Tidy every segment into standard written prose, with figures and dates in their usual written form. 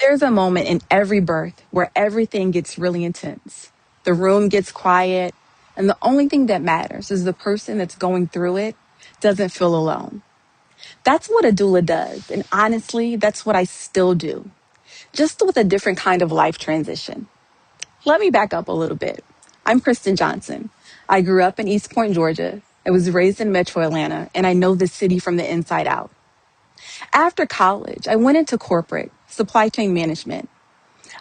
There's a moment in every birth where everything gets really intense. The room gets quiet, and the only thing that matters is the person that's going through it doesn't feel alone. That's what a doula does, and honestly, that's what I still do, just with a different kind of life transition. Let me back up a little bit. I'm Kristen Johnson. I grew up in East Point, Georgia. I was raised in Metro Atlanta, and I know the city from the inside out. After college, I went into corporate supply chain management.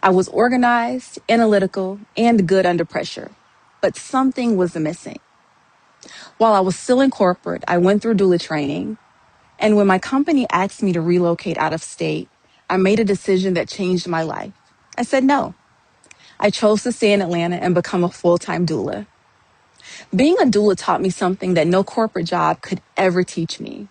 I was organized, analytical, and good under pressure, but something was missing. While I was still in corporate, I went through doula training, and when my company asked me to relocate out of state, I made a decision that changed my life. I said no. I chose to stay in Atlanta and become a full-time doula. Being a doula taught me something that no corporate job could ever teach me.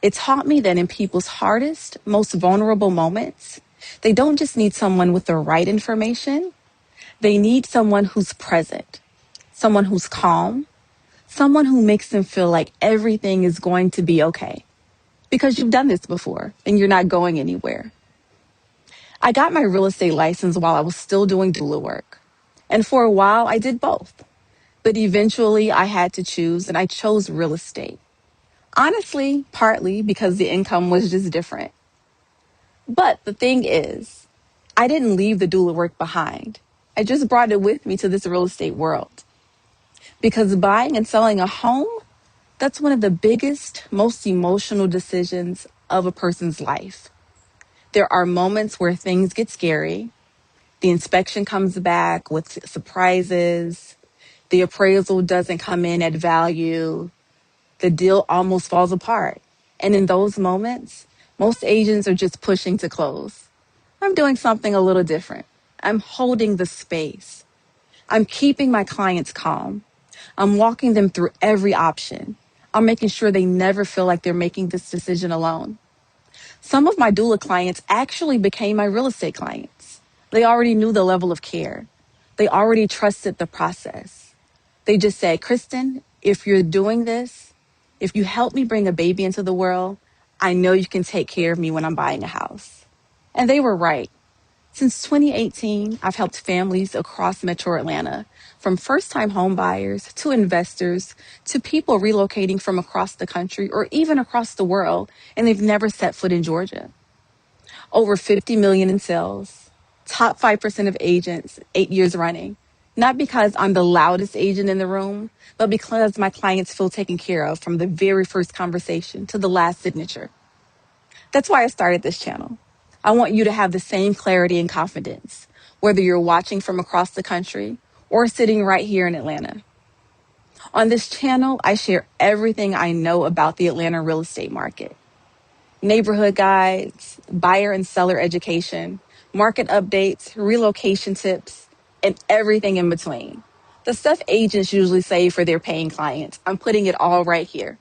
It taught me that in people's hardest, most vulnerable moments, they don't just need someone with the right information. They need someone who's present, someone who's calm, someone who makes them feel like everything is going to be okay. Because you've done this before and you're not going anywhere. I got my real estate license while I was still doing doula work. And for a while, I did both. But eventually, I had to choose, and I chose real estate. Honestly, partly because the income was just different. But the thing is, I didn't leave the doula work behind. I just brought it with me to this real estate world. Because buying and selling a home, that's one of the biggest, most emotional decisions of a person's life. There are moments where things get scary. The inspection comes back with surprises. The appraisal doesn't come in at value. The deal almost falls apart. And in those moments, most agents are just pushing to close. I'm doing something a little different. I'm holding the space. I'm keeping my clients calm. I'm walking them through every option. I'm making sure they never feel like they're making this decision alone. Some of my doula clients actually became my real estate clients. They already knew the level of care. They already trusted the process. They just said, Kristen, if you're doing this, if you help me bring a baby into the world, I know you can take care of me when I'm buying a house. And they were right. Since 2018, I've helped families across Metro Atlanta, from first-time home buyers to investors to people relocating from across the country or even across the world, and they've never set foot in Georgia. Over 50 million in sales, top 5% of agents, 8 years running. Not because I'm the loudest agent in the room, but because my clients feel taken care of from the very first conversation to the last signature. That's why I started this channel. I want you to have the same clarity and confidence, whether you're watching from across the country or sitting right here in Atlanta. On this channel, I share everything I know about the Atlanta real estate market. Neighborhood guides, buyer and seller education, market updates, relocation tips, and everything in between. The stuff agents usually save for their paying clients. I'm putting it all right here.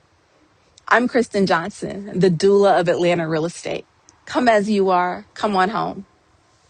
I'm Kristen Johnson, the doula of Atlanta real estate. Come as you are, come on home.